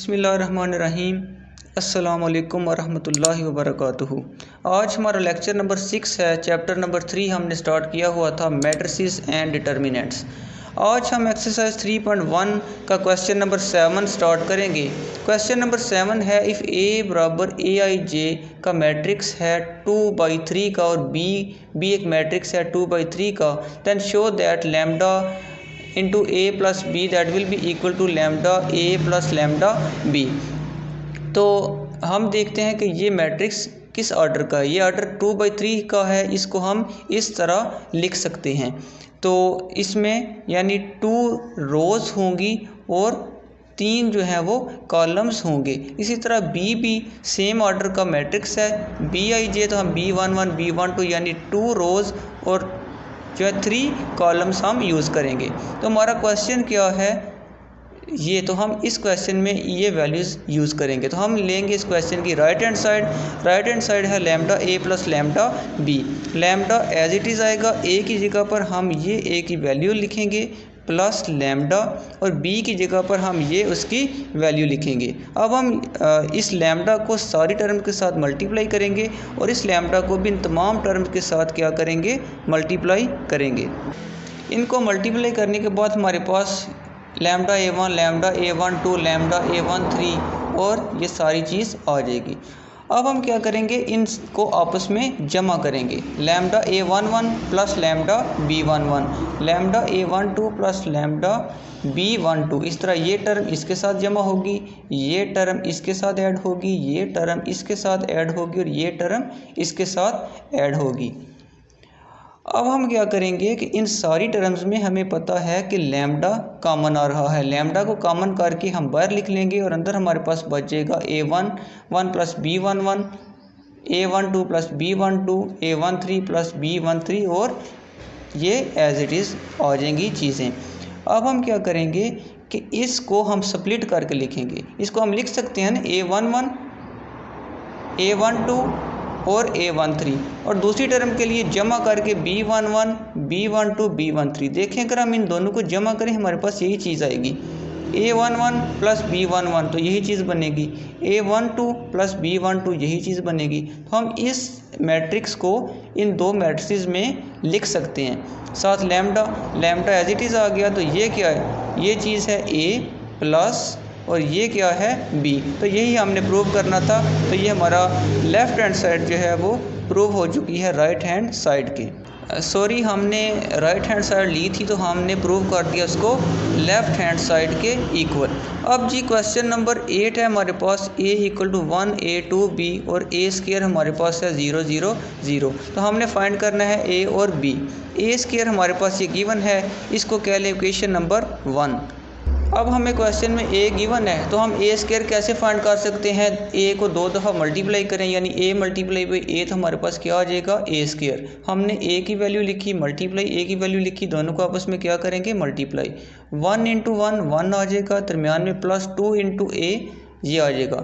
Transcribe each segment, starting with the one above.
बिस्मिल्लाहिर्रहमानिर्रहीम। अस्सलामु अलैकुम वरहमतुल्लाहि वबरकातुहू। आज हमारा लेक्चर नंबर 6 है। चैप्टर नंबर 3 हमने स्टार्ट किया हुआ था मैट्रिसेस एंड डिटर्मिनेंट्स। आज हम एक्सरसाइज 3.1 का क्वेश्चन नंबर 7 स्टार्ट करेंगे। क्वेश्चन नंबर 7 है, इफ़ ए बराबर ए आई जे का मैट्रिक्स है 2/3 का और बी एक मैट्रिक्स है 2/3 का, then show that lambda into A plus B that will be equal to lambda A plus lambda B. तो हम देखते हैं कि ये मैट्रिक्स किस ऑर्डर का है। ये ऑर्डर 2/3 का है। इसको हम इस तरह लिख सकते हैं। तो इसमें यानी 2 रोज़ होंगी और 3 जो है वो कॉलम्स होंगे। इसी तरह बी भी सेम ऑर्डर का मैट्रिक्स है। बी आई जे तो हम B11 B12 यानी 2 रोज़ और जो है 3 कॉलम्स हम यूज़ करेंगे। तो हमारा क्वेश्चन क्या है, ये तो हम इस क्वेश्चन में ये वैल्यूज़ यूज़ करेंगे। तो हम लेंगे इस क्वेश्चन की राइट हैंड साइड है lambda A plus lambda B. Lambda as it is आएगा, ए की जगह पर हम ये ए की वैल्यू लिखेंगे प्लस लैम्डा और बी की जगह पर हम ये उसकी वैल्यू लिखेंगे। अब हम इस लैम्डा को सारी टर्म के साथ मल्टीप्लाई करेंगे और इस लैम्डा को भी इन तमाम टर्म के साथ क्या करेंगे, मल्टीप्लाई करेंगे। इनको मल्टीप्लाई करने के बाद हमारे पास lambda A1 lambda A12 lambda A13 और ये सारी चीज़ आ जाएगी। अब हम क्या करेंगे, इनको आपस में जमा करेंगे। Lambda A11 plus lambda B11 lambda A12 plus lambda B12, इस तरह ये टर्म इसके साथ जमा होगी, ये टर्म इसके साथ ऐड होगी, ये टर्म इसके साथ ऐड होगी और ये टर्म इसके साथ ऐड होगी। अब हम क्या करेंगे कि इन सारी टर्म्स में हमें पता है कि लैम्डा कॉमन आ रहा है। लैम्डा को कॉमन करके हम बाहर लिख लेंगे और अंदर हमारे पास बचेगा A11 plus B11 A12 plus B12 A13 plus B13 और ये एज इट इज़ आ जाएंगी चीज़ें। अब हम क्या करेंगे कि इसको हम स्प्लिट करके लिखेंगे। इसको हम लिख सकते हैं A11 A12 और A13 और दूसरी टर्म के लिए जमा करके B11 B12 B13। देखें अगर हम इन दोनों को जमा करें हमारे पास यही चीज़ आएगी। A11 प्लस B11 तो यही चीज़ बनेगी, A12 प्लस B12 यही चीज़ बनेगी। तो हम इस मैट्रिक्स को इन दो मैट्रिक्स में लिख सकते हैं। साथ लैम्डा एज इट इज़ आ गया। तो ये क्या है, ये चीज़ है A प्लस और ये क्या है B। तो यही हमने प्रूव करना था। तो ये हमारा लेफ़्ट हैंड साइड जो है वो प्रूव हो चुकी है राइट हैंड साइड के। सॉरी, हमने राइट हैंड साइड ली थी तो हमने प्रूव कर दिया उसको लेफ़्ट हैंड साइड के इक्वल। अब जी क्वेश्चन नंबर 8 है हमारे पास, A equal to 1 A 2 B और A स्क्वायर हमारे पास है 0 0 0। तो हमने फाइंड करना है A और B। A स्क्वायर हमारे पास ये गिवन है, इसको कह लें इक्वेशन नंबर 1। अब हमें क्वेश्चन में A गिवन है तो हम A स्क्वायर कैसे फाइंड कर सकते हैं। A को 2 दफ़ा मल्टीप्लाई करें यानी A मल्टीप्लाई बाई A, तो हमारे पास क्या आ जाएगा A स्क्वायर। हमने A की वैल्यू लिखी मल्टीप्लाई A की वैल्यू लिखी, दोनों को आपस में क्या करेंगे, मल्टीप्लाई। 1 इंटू 1 1 आ जाएगा, दरमियान में प्लस 2 इंटू A ये आ जाएगा।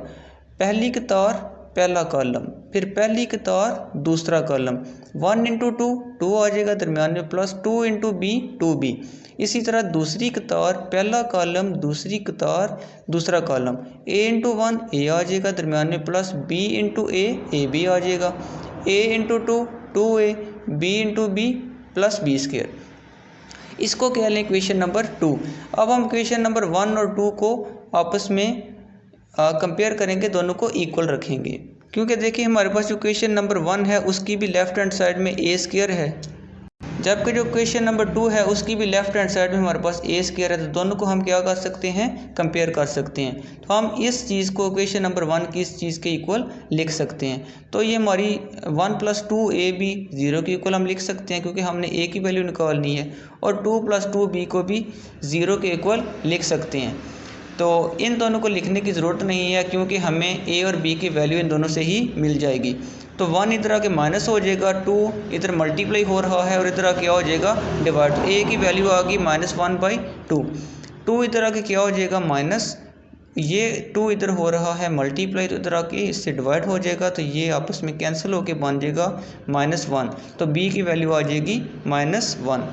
पहली कतार पहला कॉलम, फिर पहली कतार दूसरा कॉलम। 1 इंटू 2 2 आ जाएगा, दरमियान में प्लस 2 इंटू B 2B। इसी तरह दूसरी कतार पहला कॉलम दूसरी कतार दूसरा कॉलम। A इंटू 1 A आ जाएगा, दरमियान में plus B into A AB आ जाएगा। A into 2 2A B into B plus B square. इसको कह लें इक्वेशन नंबर 2। अब हम इक्वेशन नंबर 1 और 2 को आपस में कंपेयर करेंगे, दोनों को इक्वल रखेंगे। क्योंकि देखिए हमारे पास जो इक्वेशन नंबर 1 है उसकी भी लेफ़्ट हैंड साइड में A स्क्वायर है, जबकि जो इक्वेशन नंबर 2 है उसकी भी लेफ़्ट हैंड साइड में हमारे पास A स्क्वायर है। तो दोनों को हम क्या कर सकते हैं, कंपेयर कर सकते हैं। तो हम इस चीज़ को इक्वेशन नंबर 1 की इस चीज़ के इक्वल लिख सकते हैं। तो ये हमारी 1 प्लस 2AB 0 के इक्वल हम लिख सकते हैं क्योंकि हमने A की वैल्यू निकालनी है, और 2 प्लस 2B को भी 0 के इक्वल लिख सकते हैं। तो इन दोनों को लिखने की ज़रूरत नहीं है क्योंकि हमें A और B की वैल्यू इन दोनों से ही मिल जाएगी। तो 1 इधर आके माइनस हो जाएगा, 2 इधर मल्टीप्लाई हो रहा है और इधर आके क्या हो जाएगा, डिवाइड। तो A की वैल्यू आ गई -1/2। 2 इधर आके क्या हो जाएगा, माइनस, ये 2 इधर हो रहा है मल्टीप्लाई, तो इधर आके इससे डिवाइड हो जाएगा। तो ये आपस में कैंसिल होके बन जाएगा -1। तो B की वैल्यू आ जाएगी -1।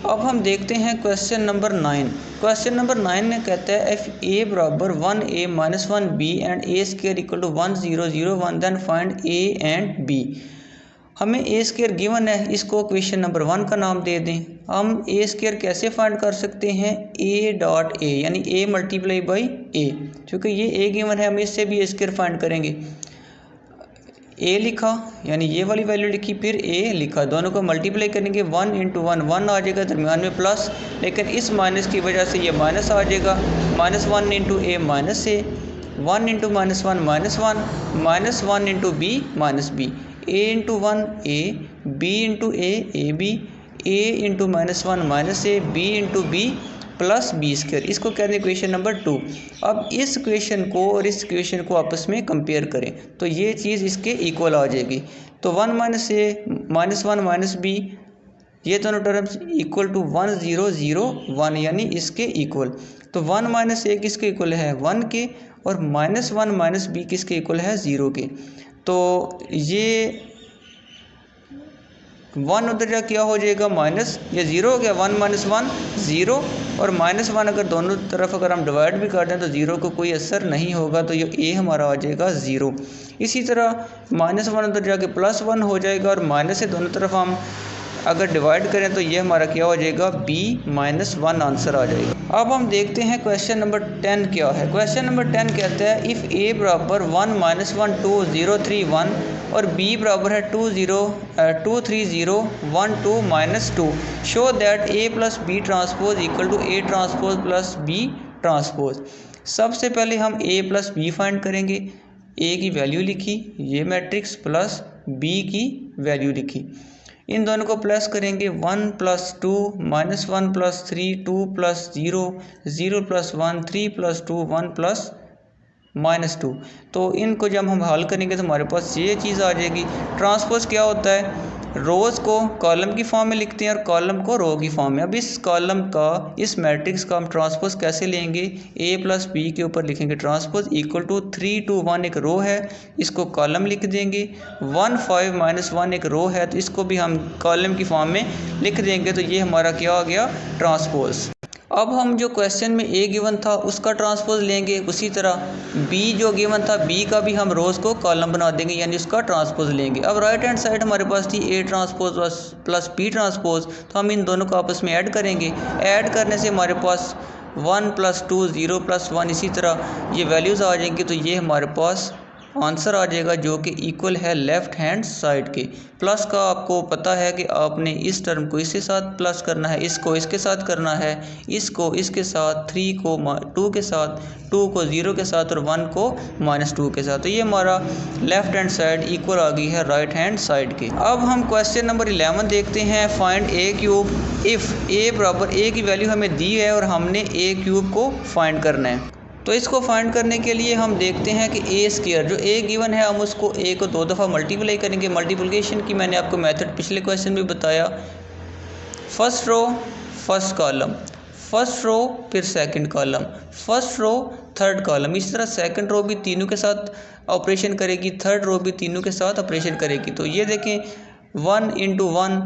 अब हम देखते हैं क्वेश्चन नंबर 9। क्वेश्चन नंबर 9 में कहता है इफ़ ए बराबर 1a minus 1b and A square equal to 1 0 0 1 then find A and B. हमें ए स्क्वायर गिवन है, इसको क्वेश्चन नंबर 1 का नाम दे दें। हम ए स्क्वायर कैसे फाइंड कर सकते हैं, ए डॉट ए यानी ए मल्टीप्लाई बाई ए, क्योंकि ये ए गिवन है हम इससे भी ए स्क्वायर फाइंड करेंगे। ए लिखा यानी ये वाली वैल्यू लिखी, फिर ए लिखा, दोनों को मल्टीप्लाई करेंगे 1 इंटू 1 1 आ जाएगा, दरमियान में प्लस, लेकिन इस माइनस की वजह से ये माइनस आ जाएगा। Minus 1 into A minus A, 1 into minus 1 minus 1, minus 1 into B minus B, A into 1 A, B into A B, A into minus 1 minus A, B into B plus B square. इसको कहते हैं question number 2। अब इस question को और इस question को आपस में कंपेयर करें तो ये चीज़ इसके इक्वल आ जाएगी। तो 1 माइनस ए माइनस 1 माइनस बी, ये दोनों टर्म्स इक्वल टू 1 0 0 1 यानी इसके इक्वल। तो 1 माइनस ए किसके इक्वल है 1 के, और माइनस 1 माइनस बी किसके इक्वल है 0 के। तो ये 1 उधर जा क्या हो जाएगा माइनस, ये 0 हो गया, 1 माइनस 1 0, और माइनस 1 अगर दोनों तरफ अगर हम डिवाइड भी कर दें तो 0 को कोई असर नहीं होगा, तो ये ए हमारा आ जाएगा 0। इसी तरह माइनस 1 उधर जाके प्लस 1 हो जाएगा, और माइनस से दोनों तरफ हम अगर डिवाइड करें तो ये हमारा क्या हो जाएगा b माइनस 1 आंसर आ जाएगा। अब हम देखते हैं क्वेश्चन नंबर 10 क्या है। क्वेश्चन नंबर 10 कहता है इफ़ a बराबर 1 माइनस 1 2 0 3 1 और b बराबर है 2 3 0 1 2 minus 2, show that a plus B transpose equal to a transpose plus b transpose. सबसे पहले हम a प्लस बी फाइंड करेंगे। a की वैल्यू लिखी, ये मैट्रिक्स, प्लस b की वैल्यू लिखी, इन दोनों को प्लस करेंगे। 1 plus 2 minus 1 plus 3 2 plus 0 0 plus 1 3 plus 2 1 plus minus 2। तो इनको जब हम हल करेंगे तो हमारे पास ये चीज़ आ जाएगी। ट्रांसपोज क्या होता है, रोज़ को कॉलम की फॉर्म में लिखते हैं और कॉलम को रो की फॉर्म में। अब इस कॉलम का, इस मैट्रिक्स का हम ट्रांसपोज कैसे लेंगे, a प्लस बी के ऊपर लिखेंगे ट्रांसपोज इक्वल टू 3 2 1 एक रो है, इसको कॉलम लिख देंगे। 1 5 माइनस 1 एक रो है, तो इसको भी हम कॉलम की फॉर्म में लिख देंगे। तो ये हमारा क्या आ गया ट्रांसपोज। अब हम जो क्वेश्चन में ए गिवन था उसका ट्रांसपोज लेंगे, उसी तरह बी जो गिवन था बी का भी हम रोज़ को कॉलम बना देंगे यानी उसका ट्रांसपोज लेंगे। अब राइट हैंड साइड हमारे पास थी A transpose plus B transpose, तो हम इन दोनों को आपस में ऐड करेंगे। ऐड करने से हमारे पास 1 प्लस 2 0 प्लस 1 इसी तरह ये वैल्यूज़ आ जाएंगी। तो ये हमारे पास आंसर आ जाएगा जो कि इक्वल है लेफ़्ट हैंड साइड के। प्लस का आपको पता है कि आपने इस टर्म को इसके साथ प्लस करना है, इसको इसके साथ करना है, इसको इसके साथ, 3 को 2 के साथ, 2 को 0 के साथ और 1 को माइनस 2 के साथ। तो ये हमारा लेफ़्ट हैंड साइड इक्वल आ गई है राइट हैंड साइड के। अब हम क्वेश्चन नंबर 11 देखते हैं। Find A cube if A बराबर ए की वैल्यू हमें दी है और हमने ए क्यूब को फाइंड करना है। तो इसको फाइंड करने के लिए हम देखते हैं कि ए स्क्वायर जो ए गिवन है हम उसको ए को 2 दफ़ा मल्टीप्लाई करेंगे। मल्टीप्लिकेशन की मैंने आपको मेथड पिछले क्वेश्चन में बताया। First row first column, first row फिर second column, first row third column, इस तरह सेकंड रो भी तीनों के साथ ऑपरेशन करेगी, थर्ड रो भी तीनों के साथ ऑपरेशन करेगी। तो ये देखें 1 into 1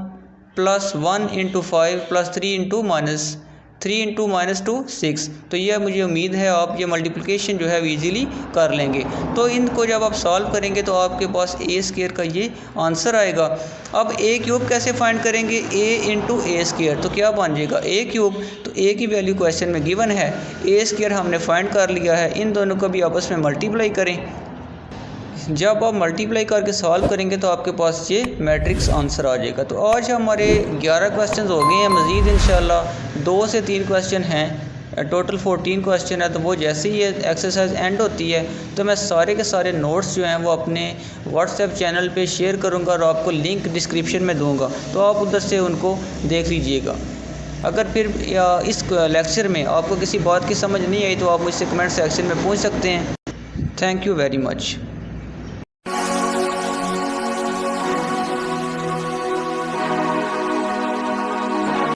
plus 1 into 5 plus 3 into minus 3 into minus 2 6। तो ये मुझे उम्मीद है आप ये मल्टीप्लिकेशन जो है इजीली कर लेंगे। तो इनको जब आप सॉल्व करेंगे तो आपके पास ए स्क्वायर का ये आंसर आएगा। अब ए क्यूब कैसे फाइंड करेंगे, ए इंटू ए स्क्वायर, तो क्या बन जाएगा ए क्यूब। तो ए की वैल्यू क्वेश्चन में गिवन है, ए स्क्वायर हमने फाइंड कर लिया है। इन दोनों को भी आपस में मल्टीप्लाई करें। जब आप मल्टीप्लाई करके सॉल्व करेंगे तो आपके पास ये मैट्रिक्स आंसर आ जाएगा। तो आज हमारे 11 क्वेश्चन हो गए हैं। मज़ीद इंशाल्लाह 2 से 3 क्वेश्चन हैं, टोटल 14 क्वेश्चन है। तो वो जैसे ही ये एक्सरसाइज एंड होती है तो मैं सारे के सारे नोट्स जो हैं वो अपने व्हाट्सएप चैनल पे शेयर करूँगा और आपको लिंक डिस्क्रिप्शन में दूँगा, तो आप उधर से उनको देख लीजिएगा। अगर फिर इस लेक्चर में आपको किसी बात की समझ नहीं आई तो आप मुझसे कमेंट सेक्शन में पूछ सकते हैं। Thank you very much.